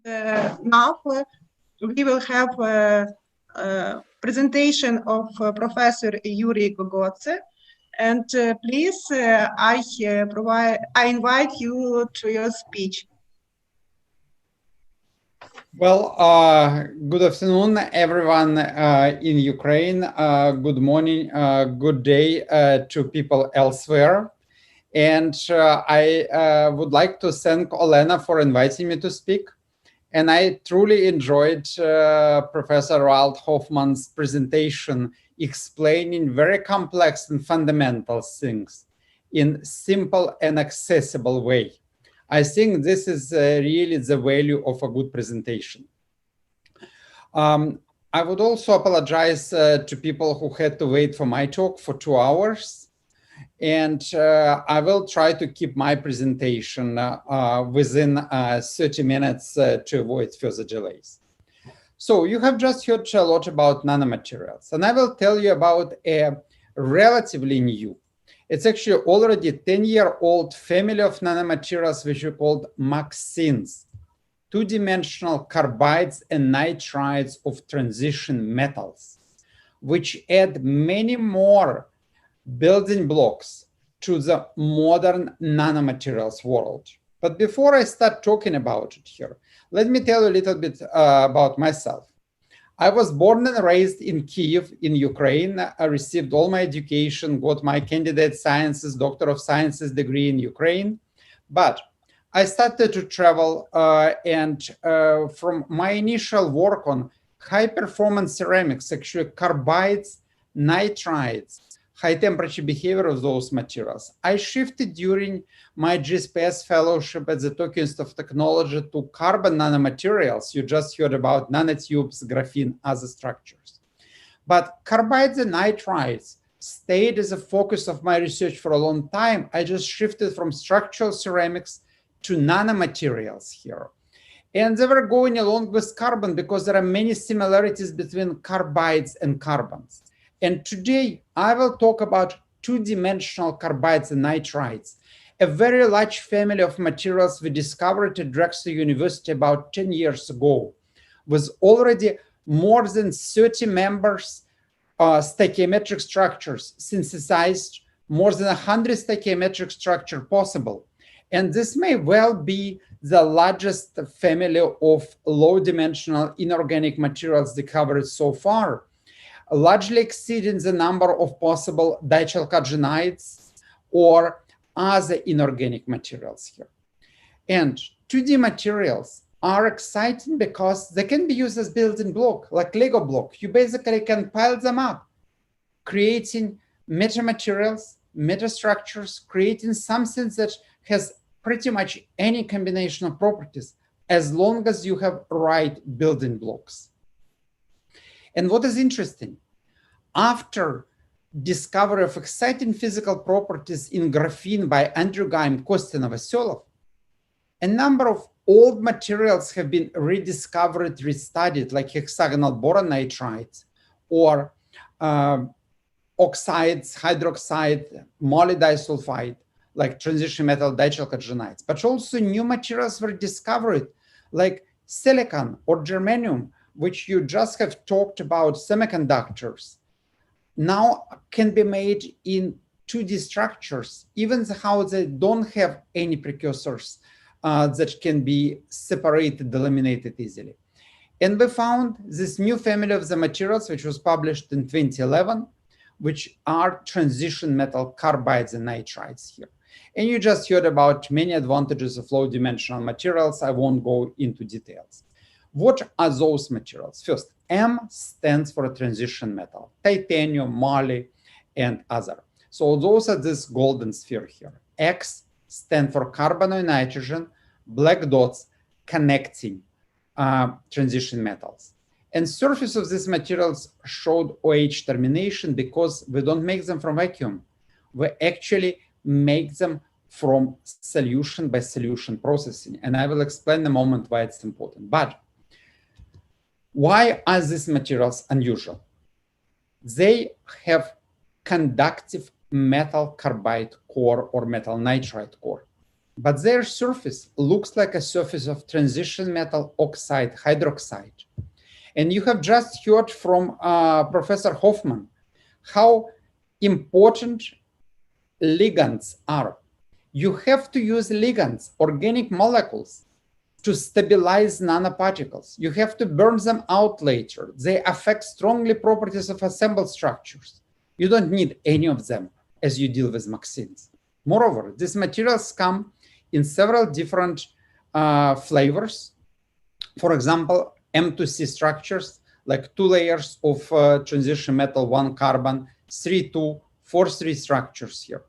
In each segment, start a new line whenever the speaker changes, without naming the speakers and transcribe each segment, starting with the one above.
Now we will have a presentation of Professor Yury Gogotsi. And please, I invite you to your speech.
Well, good afternoon, everyone in Ukraine. Good morning, good day to people elsewhere. And I would like to thank Olena for inviting me to speak. And I truly enjoyed Professor Ralph Hoffman's presentation explaining very complex and fundamental things in simple and accessible way. I think this is really the value of a good presentation. I would also apologize to people who had to wait for my talk for 2 hours. And I will try to keep my presentation within 30 minutes to avoid further delays. So you have just heard a lot about nanomaterials, and I will tell you about a relatively new, it's actually already 10-year-old family of nanomaterials, which are called MAXenes, two-dimensional carbides and nitrides of transition metals, which add many more building blocks to the modern nanomaterials world. But before I start talking about it here, let me tell you a little bit about myself. I was born and raised in Kyiv in Ukraine. I received all my education, got my candidate sciences, Doctor of Sciences degree in Ukraine. But I started to travel and from my initial work on high performance ceramics, actually carbides, nitrides, high temperature behavior of those materials, I shifted during my GSPS fellowship at the Tokyo Institute of Technology to carbon nanomaterials. You just heard about nanotubes, graphene, other structures. But carbides and nitrides stayed as a focus of my research for a long time. I just shifted from structural ceramics to nanomaterials here. And they were going along with carbon because there are many similarities between carbides and carbons. And today I will talk about two-dimensional carbides and nitrides, a very large family of materials we discovered at Drexel University about 10 years ago, with already more than 30 members, stoichiometric structures synthesized, more than 100 stoichiometric structure possible. And this may well be the largest family of low-dimensional inorganic materials discovered so far, largely exceeding the number of possible dichalcogenides or other inorganic materials here. And 2D materials are exciting because they can be used as building block, like Lego block. You basically can pile them up, creating metamaterials, metastructures, creating something that has pretty much any combination of properties, as long as you have right building blocks. And what is interesting, after discovery of exciting physical properties in graphene by Andrew Geim, Kostya Novoselov, a number of old materials have been rediscovered, restudied, like hexagonal boron nitrides or oxides, hydroxide, molybdisulfide, like transition metal dichalcogenides. But also new materials were discovered, like silicon or germanium, which you just have talked about, semiconductors, now can be made in 2D structures, even how they don't have any precursors that can be separated, eliminated easily. And we found this new family of the materials, which was published in 2011, which are transition metal carbides and nitrides here. And you just heard about many advantages of low-dimensional materials. I won't go into details. What are those materials? First, M stands for a transition metal, titanium, moly, and other. So those are this golden sphere here. X stands for carbon and nitrogen, black dots connecting transition metals. And surface of these materials showed OH termination because we don't make them from vacuum. We actually make them from solution by solution processing. And I will explain in a moment why it's important. But why are these materials unusual? They have conductive metal carbide core or metal nitride core. but their surface looks like a surface of transition metal oxide hydroxide. And you have just heard from Professor Hoffman how important ligands are. You have to use ligands, organic molecules, to stabilize nanoparticles. You have to burn them out later. They affect strongly properties of assembled structures. You don't need any of them as you deal with MAXenes. Moreover, these materials come in several different flavors. For example, M2C structures, like 2 layers of transition metal, 1 carbon, 3-2, 4-3 structures here.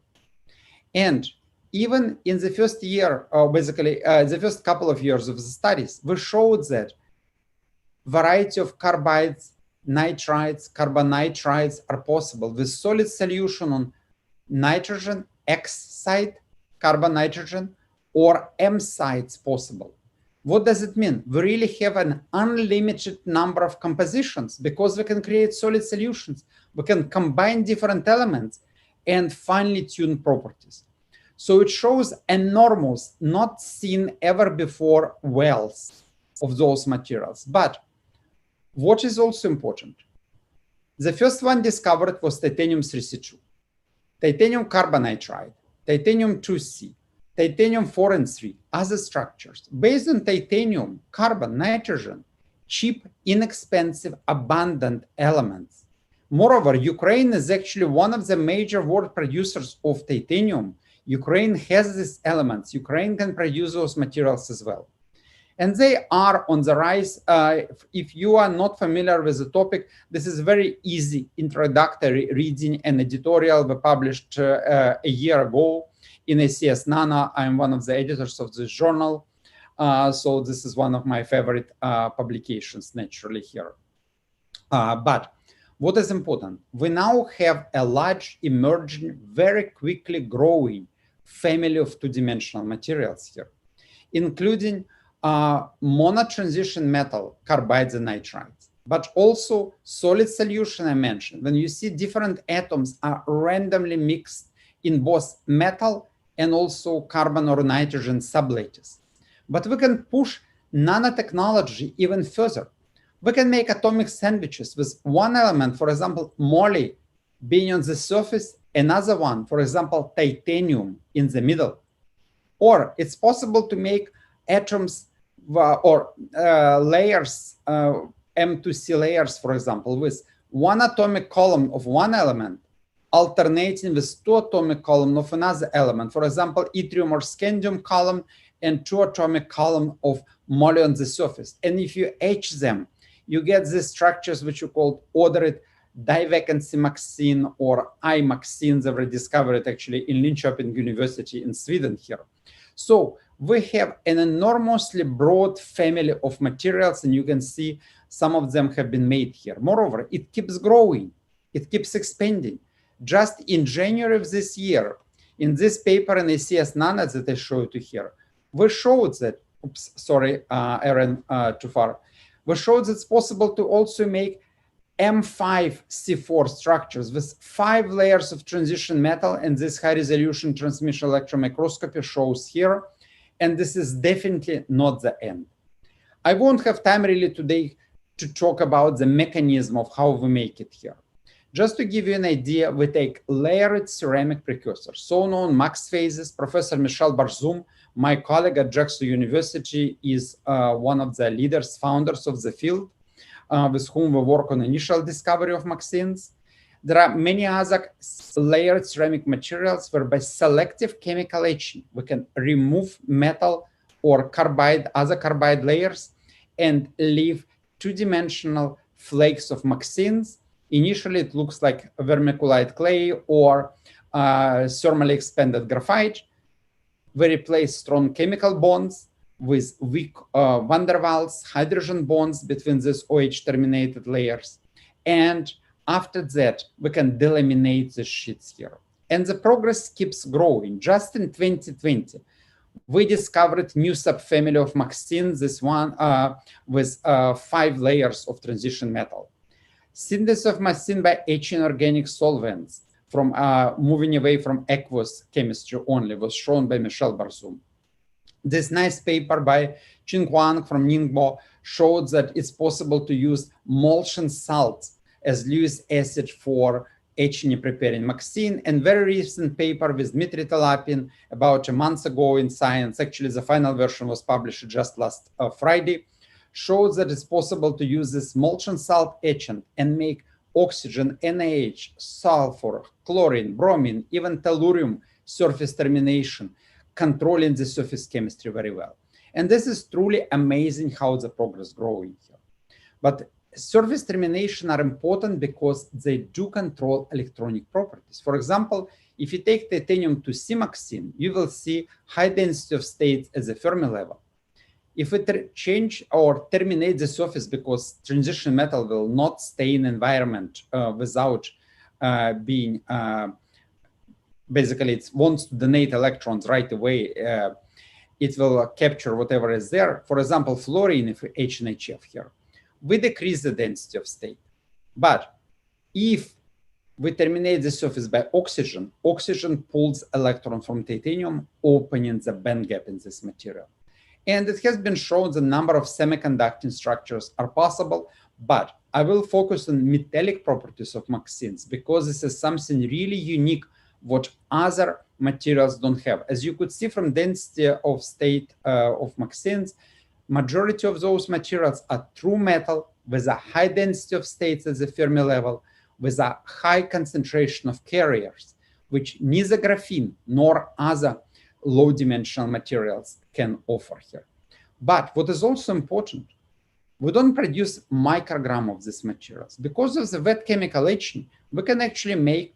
And even in the first year, basically the first couple of years of the studies, we showed that variety of carbides, nitrides, carbonitrides are possible with solid solution on nitrogen X side, carbon nitrogen, or M sides possible. What does it mean? We really have an unlimited number of compositions because we can create solid solutions. We can combine different elements and finely tune properties. So it shows enormous, not seen ever before wealth of those materials. But what is also important? The first one discovered was titanium 3C2, titanium carbonitride, titanium 2C, titanium 4 and 3, other structures based on titanium, carbon, nitrogen, cheap, inexpensive, abundant elements. Moreover, Ukraine is actually one of the major world producers of titanium. Ukraine has these elements. Ukraine can produce those materials as well. And they are on the rise. If you are not familiar with the topic, this is very easy introductory reading and editorial we published a year ago in ACS Nano. I'm one of the editors of this journal. So this is one of my favorite publications naturally here. But what is important? We now have a large emerging, very quickly growing family of two-dimensional materials here, including mono-transition metal, carbides and nitrides, but also solid solution I mentioned. When you see different atoms are randomly mixed in both metal and also carbon or nitrogen sublattice. But we can push nanotechnology even further. We can make atomic sandwiches with one element, for example, moly being on the surface, another one, for example, titanium in the middle. Or it's possible to make atoms or layers, M2C layers, for example, with one atomic column of one element alternating with 2 atomic column of another element, for example, yttrium or scandium column and 2 atomic column of moly on the surface. And if you etch them, you get these structures which you call ordered divacancy MAXene or MXenes. They were discovered actually in Linköping University in Sweden here. So we have an enormously broad family of materials, and you can see some of them have been made here. Moreover, it keeps growing, it keeps expanding. Just in January of this year, in this paper in ACS Nano that I showed you here, we showed that, oops, sorry, Aaron, too far. We showed that it's possible to also make M5C4 structures with 5 layers of transition metal, and this high resolution transmission electron microscopy shows here. And this is definitely not the end. I won't have time really today to talk about the mechanism of how we make it here. Just to give you an idea, we take layered ceramic precursors, so-known MAX phases. Professor Michel Barzoum, my colleague at Drexel University, is one of the leaders, founders of the field, with whom we work on initial discovery of MAXenes. There are many other layered ceramic materials where by selective chemical etching, we can remove metal or carbide, other carbide layers, and leave two-dimensional flakes of MAXenes. Initially, it looks like a vermiculite clay or thermally expanded graphite. We replace strong chemical bonds with weak van der Waals hydrogen bonds between these OH-terminated layers. And after that, we can delaminate the sheets here. And the progress keeps growing. Just in 2020, we discovered new subfamily of MAXenes, this one with 5 layers of transition metal. Synthesis of MAXene by etching organic solvents from moving away from aqueous chemistry only was shown by Michel Barzoum. This nice paper by Qing Huang from Ningbo showed that it's possible to use emulsion salts as Lewis acid for etching preparing MAXene. And very recent paper with Dmitry Talapin about a month ago in Science, actually the final version was published just last Friday, shows that it's possible to use this emulsion salt etchant and make oxygen, NaH, sulfur, chlorine, bromine, even tellurium surface termination, controlling the surface chemistry very well. And this is truly amazing how the progress growing here. But surface termination are important because they do control electronic properties. For example, if you take titanium to MAXene, you will see high density of states at the Fermi level. If we change or terminate the surface because transition metal will not stay in environment without being, basically it wants to donate electrons right away, it will capture whatever is there. For example, fluorine, if we H and HF here, we decrease the density of state. But if we terminate the surface by oxygen, oxygen pulls electron from titanium, opening the band gap in this material. And it has been shown the number of semiconducting structures are possible, but I will focus on metallic properties of MAXenes because this is something really unique what other materials don't have. As you could see from density of state of MAXenes, majority of those materials are true metal with a high density of states at the Fermi level, with a high concentration of carriers, which neither graphene nor other low-dimensional materials can offer here. But what is also important, we don't produce microgram of these materials. Because of the wet chemical etching, we can actually make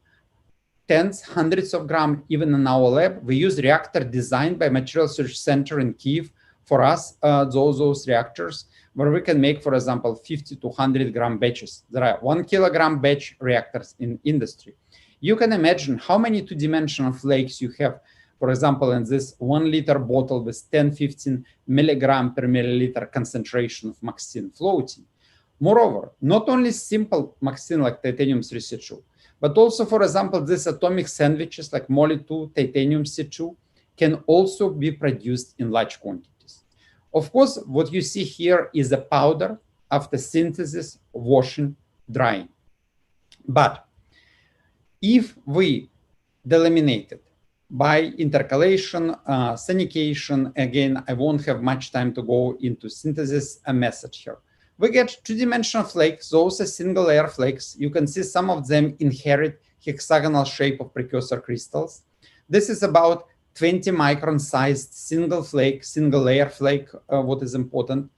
tens, hundreds of grams, even in our lab. We use reactor designed by Material Research Center in Kyiv for us, those reactors, where we can make, for example, 50 to 100 gram batches. There are 1 kilogram batch reactors in industry. You can imagine how many two-dimensional flakes you have, for example, in this 1 liter bottle with 10, 15 milligram per milliliter concentration of MAXene floating. Moreover, not only simple MAXene like titanium 3C2, but also, for example, these atomic sandwiches like Moly2, titanium C2 can also be produced in large quantities. Of course, what you see here is a powder after synthesis, washing, drying. But if we delaminate it by intercalation, sonication, again, I won't have much time to go into synthesis method here. We get two-dimensional flakes. Those are single layer flakes. You can see some of them inherit hexagonal shape of precursor crystals. This is about 20 micron sized single flake, single layer flake, what is important.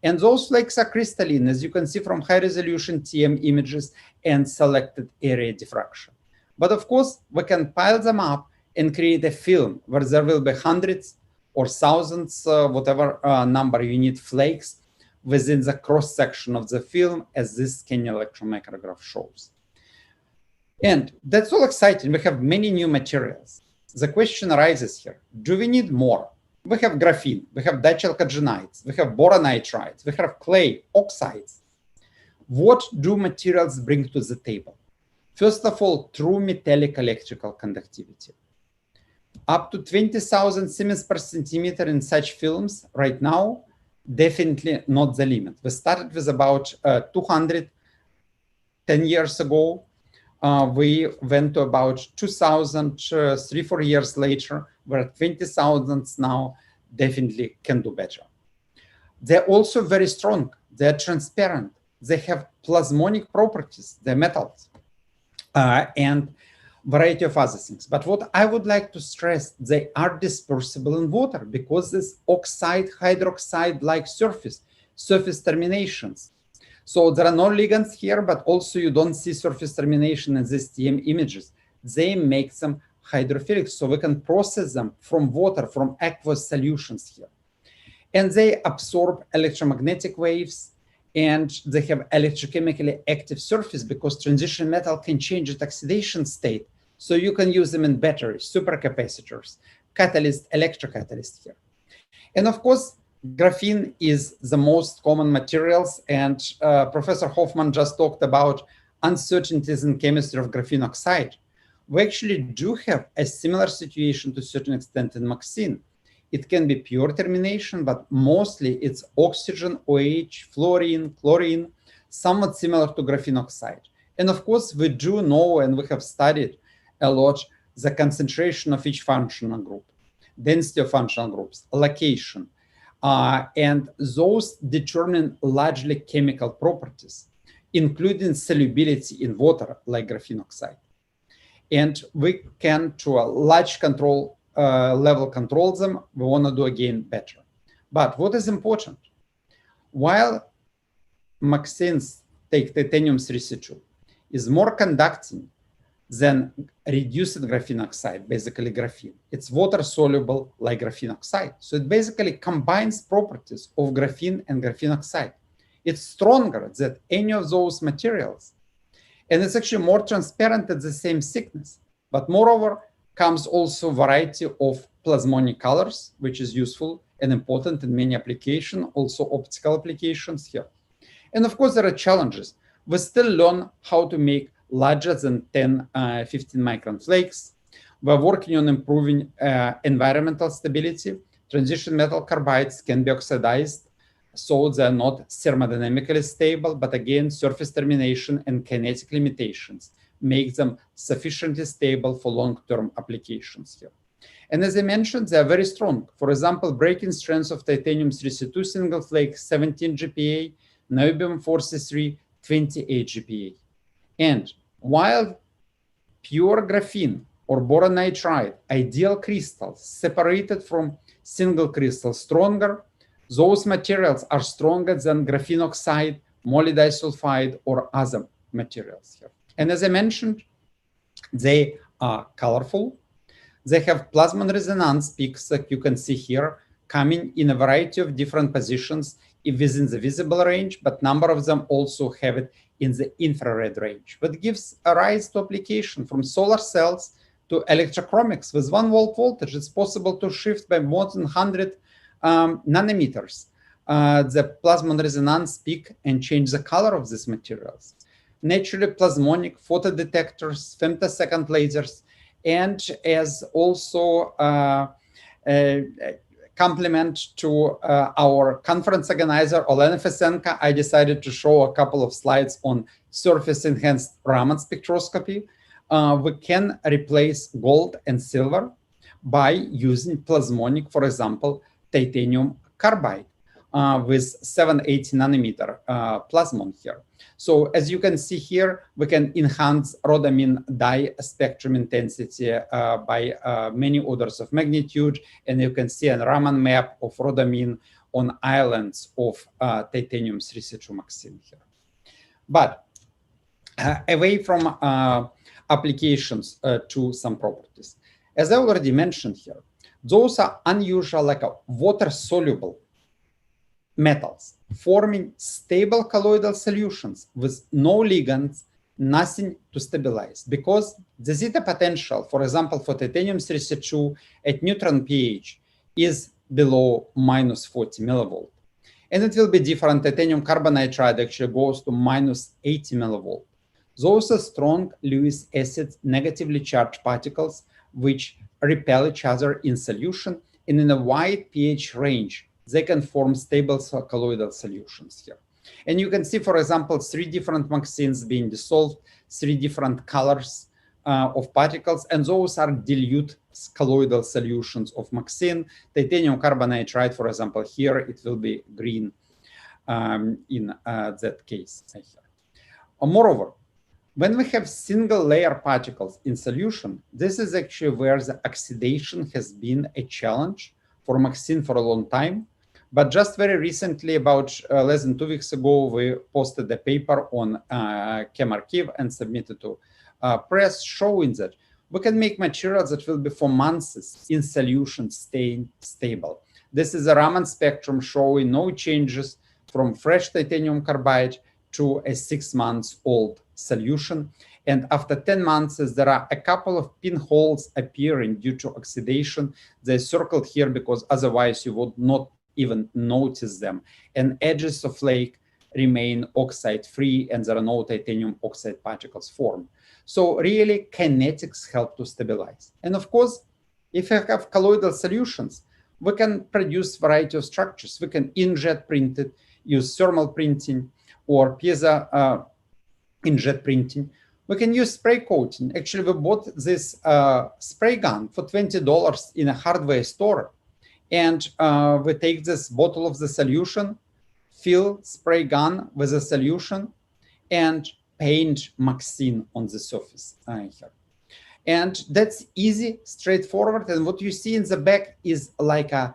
And those flakes are crystalline, as you can see from high resolution TM images and selected area diffraction. But of course, we can pile them up and create a film where there will be hundreds or thousands, whatever number you need flakes within the cross-section of the film, as this scanning electron micrograph shows. And that's all exciting. We have many new materials. The question arises here, do we need more? We have graphene, we have dichalcogenides, we have boronitrides, we have clay, oxides. What do materials bring to the table? First of all, true metallic electrical conductivity. Up to 20,000 Siemens per centimeter in such films right now, definitely not the limit. We started with about 200 10 years ago. We went to about 2,000, 3-4 years later. We're at 20,000 now, definitely can do better. They're also very strong. They're transparent. They have plasmonic properties, they're metals, and variety of other things. But what I would like to stress, they are dispersible in water because this oxide hydroxide-like surface terminations. So there are no ligands here, but also you don't see surface termination in these TM images. They make them hydrophilic, so we can process them from water, from aqueous solutions here. And they absorb electromagnetic waves, and they have electrochemically active surface because transition metal can change its oxidation state. So you can use them in batteries, supercapacitors, catalyst, electrocatalyst here. And of course, graphene is the most common materials, and Professor Hoffman just talked about uncertainties in chemistry of graphene oxide. We actually do have a similar situation to a certain extent in MAXene. It can be pure termination, but mostly it's oxygen, OH, fluorine, chlorine, somewhat similar to graphene oxide. And of course, we do know, and we have studied a lot, the concentration of each functional group, density of functional groups, location, and those determine largely chemical properties, including solubility in water, like graphene oxide. And we can, to a large level, control them. We want to do again better. But what is important? While MAXenes, take titanium-32, is more conducting than reduced graphene oxide, basically graphene. It's water soluble like graphene oxide. So it basically combines properties of graphene and graphene oxide. It's stronger than any of those materials. And it's actually more transparent at the same thickness. But moreover, comes also variety of plasmonic colors, which is useful and important in many applications, also optical applications here. And of course, there are challenges. We still learn how to make larger than 10, 15 micron flakes. We're working on improving environmental stability. Transition metal carbides can be oxidized, so they're not thermodynamically stable, but again, surface termination and kinetic limitations make them sufficiently stable for long-term applications here. And as I mentioned, they are very strong. For example, breaking strength of titanium-32 single flake, 17 GPa, niobium-43, 28 GPa. And while pure graphene or boron nitride, ideal crystals separated from single crystals stronger, those materials are stronger than graphene oxide, moly disulfide, or other materials here. And as I mentioned, they are colorful. They have plasmon resonance peaks that you can see here, coming in a variety of different positions within the visible range, but number of them also have it in the infrared range. But gives a rise to application from solar cells to electrochromics. With 1 volt voltage, it's possible to shift by more than 100 nanometers the plasmon resonance peak and change the color of these materials. Naturally plasmonic photodetectors, femtosecond lasers, and as also complement to our conference organizer, Olena Fesenka, I decided to show a couple of slides on surface-enhanced Raman spectroscopy. We can replace gold and silver by using plasmonic, for example, titanium carbide with 780 nanometer plasmon here. So as you can see here, we can enhance rhodamine dye spectrum intensity by many orders of magnitude. And you can see a Raman map of rhodamine on islands of titanium-32 MAXene here. But away from applications to some properties. As I already mentioned here, those are unusual, like a water-soluble metals, forming stable colloidal solutions with no ligands, nothing to stabilize, because the zeta potential, for example, for titanium-32 at neutron pH is below minus 40 millivolt. And it will be different. Titanium carbonitride actually goes to minus 80 millivolt. Those are strong Lewis acid negatively charged particles which repel each other in solution, and in a wide pH range, they can form stable colloidal solutions here. And you can see, for example, 3 different MAXenes being dissolved, 3 different colors of particles, and those are dilute colloidal solutions of MAXene. Titanium carbonitride, for example, here it will be green in that case. Moreover, when we have single layer particles in solution, this is actually where the oxidation has been a challenge for MAXene for a long time. But just very recently, about less than 2 weeks ago, we posted a paper on ChemArchive and submitted to press, showing that we can make materials that will be for months in solution staying stable. This is a Raman spectrum showing no changes from fresh titanium carbide to a 6-month-old solution. And after 10 months, there are a couple of pinholes appearing due to oxidation. They're circled here because otherwise you would not even notice them. And edges of flake remain oxide-free, and there are no titanium oxide particles formed. So really, kinetics help to stabilize. And of course, if you have colloidal solutions, We can produce variety of structures. We can inkjet print it, use thermal printing or piezo inkjet printing. We can use spray coating. Actually, we bought this spray gun for $20 in a hardware store. And we take this bottle of the solution, fill spray gun with a solution, and paint MAXene on the surface here. And that's easy, straightforward. And what you see in the back is like a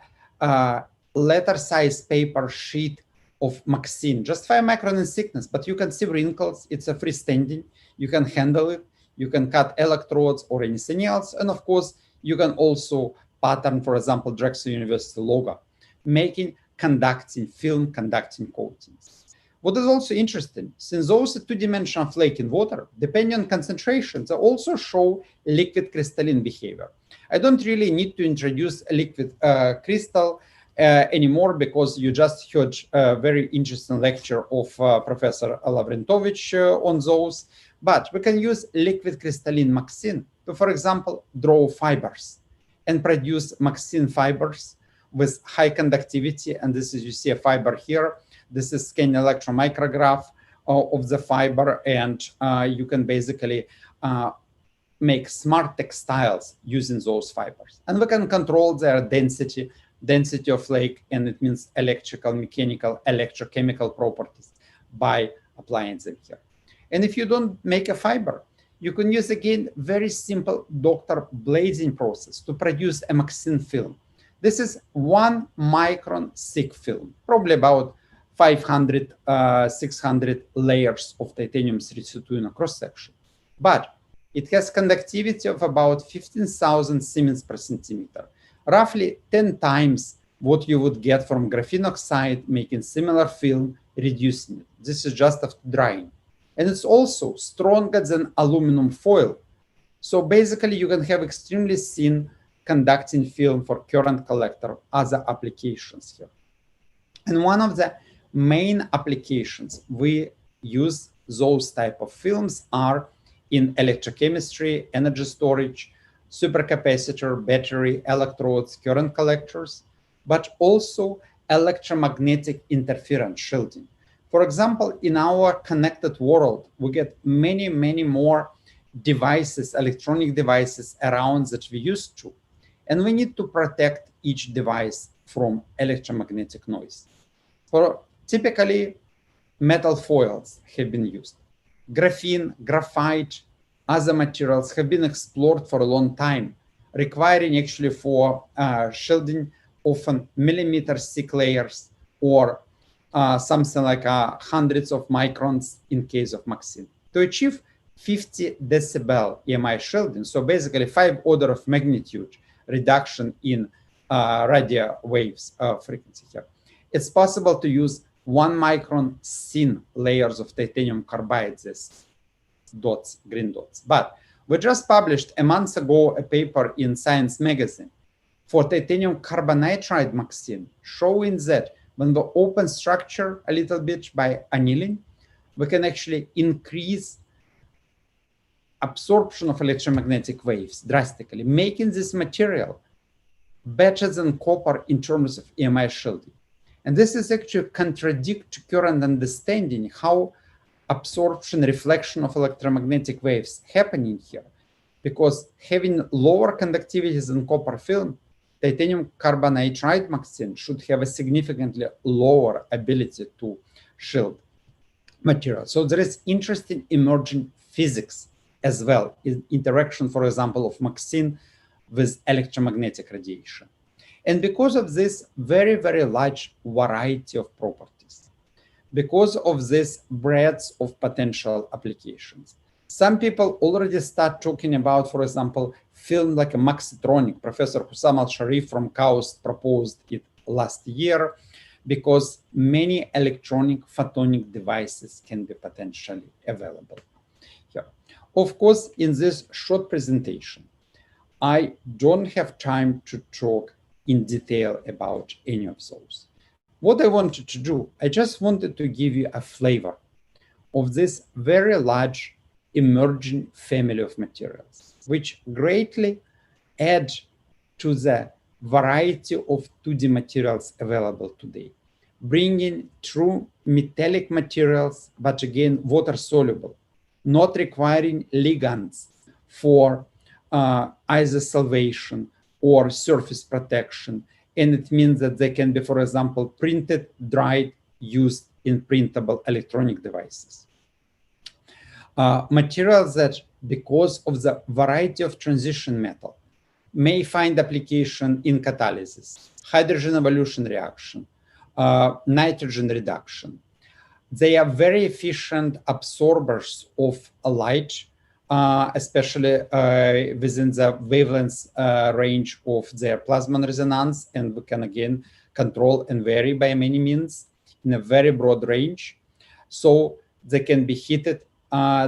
letter size paper sheet of MAXene, just 5 micron in thickness, but you can see wrinkles. It's a freestanding. You can handle it. You can cut electrodes or anything else. And of course, you can also pattern, for example, Drexel University logo, making conducting film, conducting coatings. What is also interesting, since those are two-dimensional flake in water, depending on concentrations, they also show liquid crystalline behavior. I don't really need to introduce a liquid crystal anymore, because you just heard a very interesting lecture of Professor Lavrentovich on those. But we can use liquid crystalline MAXene to, for example, draw fibers and produce MAXene fibers with high conductivity. And this is, you see a fiber here. This is scan electron micrograph of the fiber, and you can basically make smart textiles using those fibers. And we can control their density of flake, and it means electrical, mechanical, electrochemical properties by applying them here. And if you don't make a fiber, you can use, again, very simple Dr. blading process to produce a MAXene film. This is 1 micron thick film, probably about 500, 600 layers of titanium 332 in a cross section. But it has conductivity of about 15,000 Siemens per centimeter, roughly 10 times what you would get from graphene oxide, making similar film, reducing it. This is just after drying. And it's also stronger than aluminum foil. So basically, you can have extremely thin conducting film for current collector, other applications here. And one of the main applications we use those type of films are in electrochemistry, energy storage, supercapacitor, battery, electrodes, current collectors, but also electromagnetic interference shielding. For example, in our connected world, we get many, many more devices, electronic devices around that we used to. And we need to protect each device from electromagnetic noise. Typically, metal foils have been used. Graphene, graphite, other materials have been explored for a long time, requiring actually for shielding often millimeter thick layers or something like hundreds of microns in case of MAXene. To achieve 50 decibel EMI shielding, so basically 5 order of magnitude reduction in radio waves frequency here, it's possible to use 1 micron thin layers of titanium carbide, these dots, green dots. But we just published a month ago a paper in Science magazine for titanium carbonitride MAXene, showing that when we open structure a little bit by annealing, we can actually increase absorption of electromagnetic waves drastically, making this material better than copper in terms of EMI shielding. And this is actually contradict to current understanding how absorption, reflection of electromagnetic waves happening here. Because having lower conductivity than copper film, titanium carbonitride MAXene should have a significantly lower ability to shield material. So there is interesting emerging physics as well, in interaction, for example, of MAXene with electromagnetic radiation. And because of this very, very large variety of properties, because of this breadth of potential applications, some people already start talking about, for example, film like a maxitronic. Professor Hussam Al-Sharif from KAUST proposed it last year, because many electronic photonic devices can be potentially available here. Of course, in this short presentation, I don't have time to talk in detail about any of those. What I wanted to do, I just wanted to give you a flavor of this very large emerging family of materials, which greatly add to the variety of 2D materials available today, bringing true metallic materials, but again, water soluble, not requiring ligands for either salvation or surface protection. And it means that they can be, for example, printed, dried, used in printable electronic devices. Materials that, because of the variety of transition metal, may find application in catalysis, hydrogen evolution reaction, nitrogen reduction. They are very efficient absorbers of light, especially within the wavelength range of their plasma resonance, and we can again control and vary by many means in a very broad range. So they can be heated,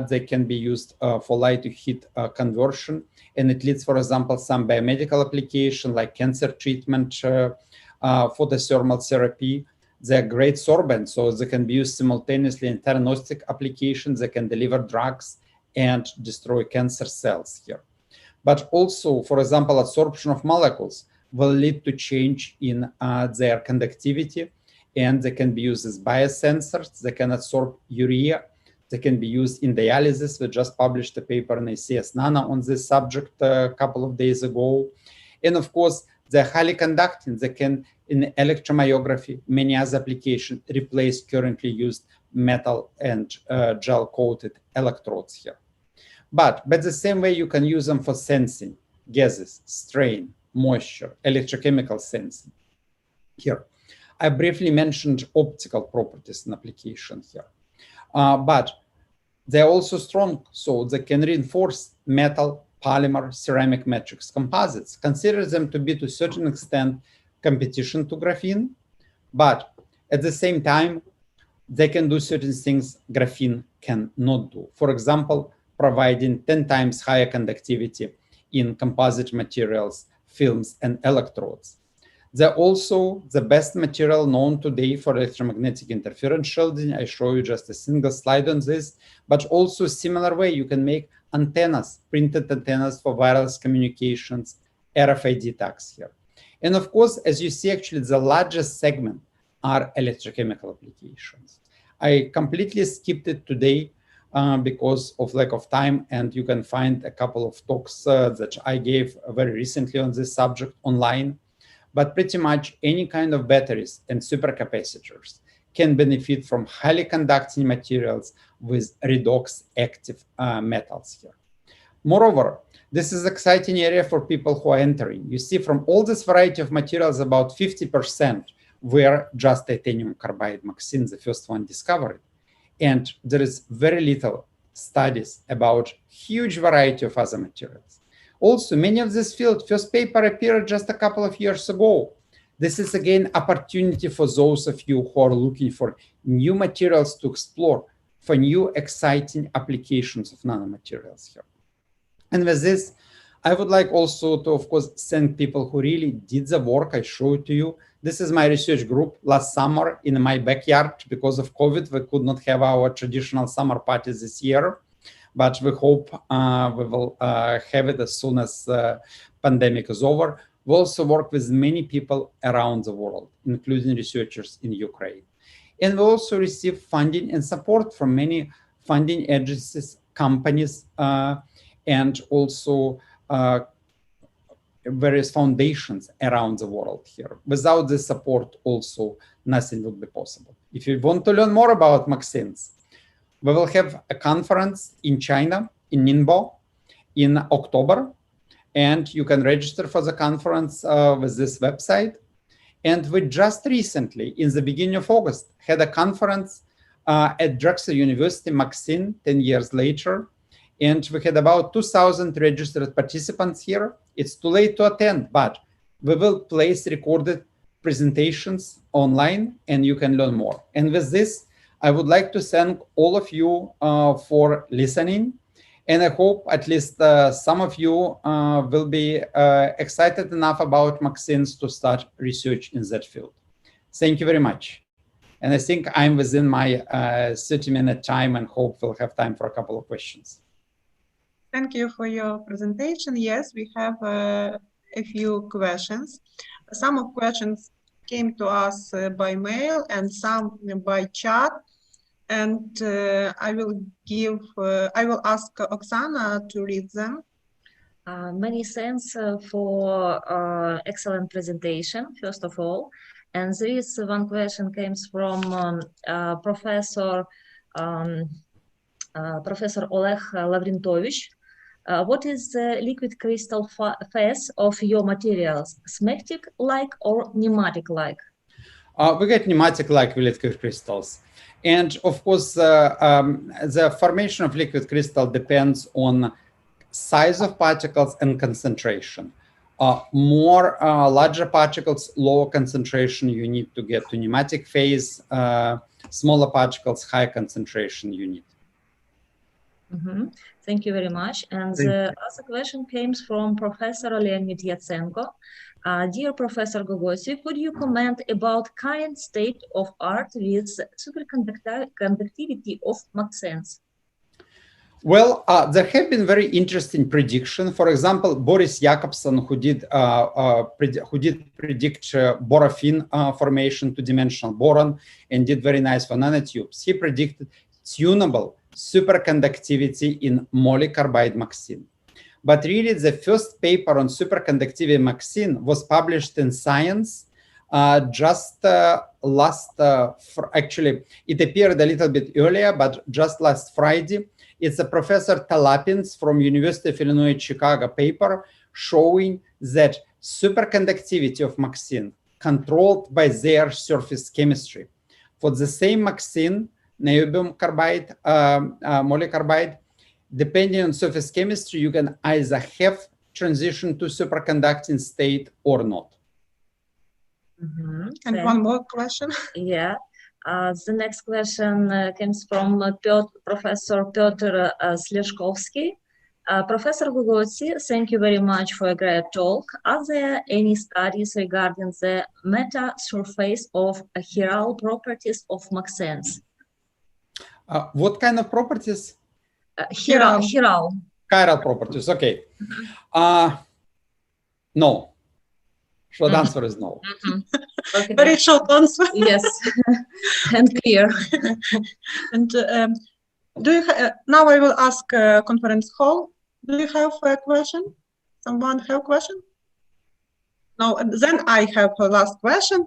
they can be used for light to heat conversion, and it leads, for example, some biomedical application like cancer treatment, for the thermal therapy. They're great sorbents, so they can be used simultaneously in theranostic applications. They can deliver drugs and destroy cancer cells here. But also, for example, absorption of molecules will lead to change in their conductivity, and they can be used as biosensors. They can absorb urea. They can be used in dialysis. We just published a paper in ACS Nano on this subject a couple of days ago. And of course, they're highly conducting. They can, in electromyography, many other applications, replace currently used metal and gel-coated electrodes here. But the same way you can use them for sensing gases, strain, moisture, electrochemical sensing here. I briefly mentioned optical properties in application here. But they're also strong, so they can reinforce metal, polymer, ceramic matrix composites. Consider them to be, to a certain extent, competition to graphene, but at the same time, they can do certain things graphene cannot do. For example, providing 10 times higher conductivity in composite materials, films, and electrodes. They're also the best material known today for electromagnetic interference shielding. I show you just a single slide on this, but also similar way you can make antennas, printed antennas for wireless communications, RFID tags here. And of course, as you see, actually the largest segment are electrochemical applications. I completely skipped it today because of lack of time, and you can find a couple of talks that I gave very recently on this subject online. But pretty much any kind of batteries and supercapacitors can benefit from highly conducting materials with redox active metals here. Moreover, this is an exciting area for people who are entering. You see, from all this variety of materials, about 50% were just titanium carbide MAXene, the first one discovered. And there is very little studies about huge variety of other materials. Also, many of this field, first paper appeared just a couple of years ago. This is again opportunity for those of you who are looking for new materials to explore, for new exciting applications of nanomaterials here. And with this, I would like also to, of course, thank people who really did the work I showed to you. This is my research group last summer in my backyard. Because of COVID, we could not have our traditional summer parties this year. But we hope we will have it as soon as pandemic is over. We also work with many people around the world, including researchers in Ukraine. And we also receive funding and support from many funding agencies, companies, and also various foundations around the world here. Without this support, also, nothing would be possible. If you want to learn more about MAXenes, we will have a conference in China, in Ningbo, in October, and you can register for the conference with this website. And we just recently, in the beginning of August, had a conference at Drexel University, MAXene, 10 years later, and we had about 2,000 registered participants here. It's too late to attend, but we will place recorded presentations online, and you can learn more. And with this, I would like to thank all of you for listening. And I hope at least some of you will be excited enough about MAXenes to start research in that field. Thank you very much. And I think I'm within my 30-minute time, and hope we'll have time for a couple of questions.
Thank you for your presentation. Yes, we have a few questions. Some of questions came to us by mail and some by chat. And I will ask Oksana to read them.
Many thanks for excellent presentation, first of all. And there is one question comes from Professor Oleg Lavrentovich. What is the liquid crystal phase of your materials, smectic-like or pneumatic-like?
We get pneumatic-like liquid crystals. And of course, the formation of liquid crystal depends on size of particles and concentration. More larger particles, lower concentration, you need to get to pneumatic phase. Smaller particles, high concentration you need.
Mm-hmm. Thank you very much. And the other question comes from Professor Leonid Yatsenko. Dear Professor Gogotsi, could you comment about current state of art with superconductivity of MAXenes?
Well, there have been very interesting predictions. For example, Boris Jakobson, who did predict borofin formation, two-dimensional boron, and did very nice for nanotubes. He predicted tunable superconductivity in moly-carbide MAXene. But really, the first paper on superconductivity MAXene was published in Science actually, it appeared a little bit earlier, but just last Friday. It's a Professor Talapin's from University of Illinois Chicago paper showing that superconductivity of MAXene controlled by their surface chemistry. For the same MAXene, niobium carbide, moly carbide, depending on surface chemistry, you can either have transition to superconducting state or not.
Mm-hmm.
And one more question.
Yeah. The next question comes from Professor Piotr Sleshkovsky. Professor Gogotsi, thank you very much for a great talk. Are there any studies regarding the meta-surface of chiral properties of MAXenes?
What kind of properties?
Chiral.
Chiral properties, okay. No. Short answer is no.
Okay.
Very short answer.
Yes, and clear.
And now I will ask conference hall. Do you have a question? Someone have a question? No, and then I have a last question.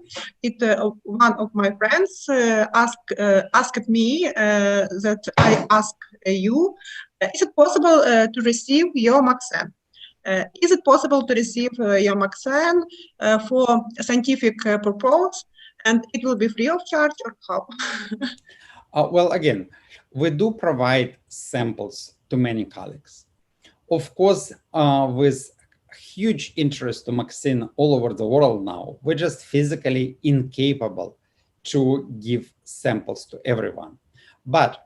One of my friends asked me that I ask you, is it possible to receive your MAXene? Is it possible to receive your MAXene for scientific purpose, and it will be free of charge, or how?
Well, again, we do provide samples to many colleagues. Of course, with huge interest to MAXene all over the world now, we're just physically incapable to give samples to everyone. But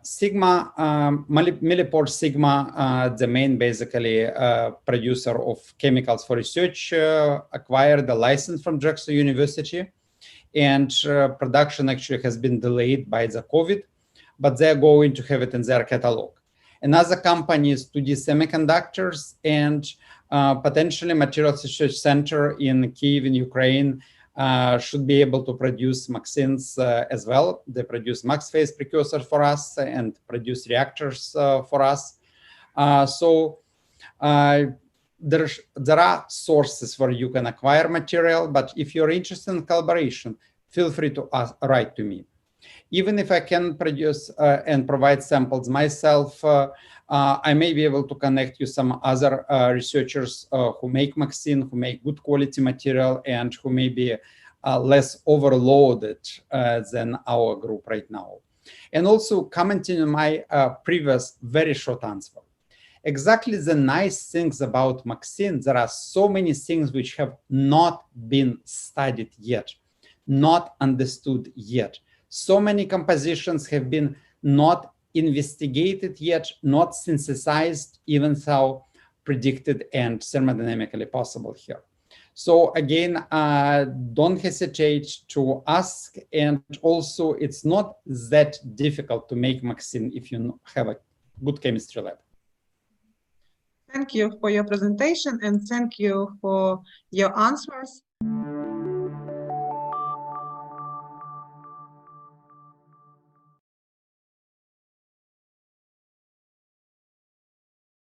Sigma, Millipore Sigma, the main basically producer of chemicals for research, acquired a license from Drexel University, and production actually has been delayed by the COVID, but they're going to have it in their catalog. Another company is 2D Semiconductors, and potentially Materials Research Center in Kyiv in Ukraine should be able to produce MAXenes as well. They produce MAX-phase precursors for us and produce reactors for us. So there are sources where you can acquire material, but if you're interested in collaboration, feel free to write to me. Even if I can produce and provide samples myself, I may be able to connect you some other researchers who make MAXene, who make good quality material, and who may be less overloaded than our group right now. And also commenting on my previous very short answer. Exactly the nice things about MAXene, there are so many things which have not been studied yet, not understood yet. So many compositions have been not investigated yet, not synthesized, even though predicted and thermodynamically possible here. So again, don't hesitate to ask. And also, it's not that difficult to make MAXene if you have a good chemistry lab.
Thank you for your presentation and thank you for your answers.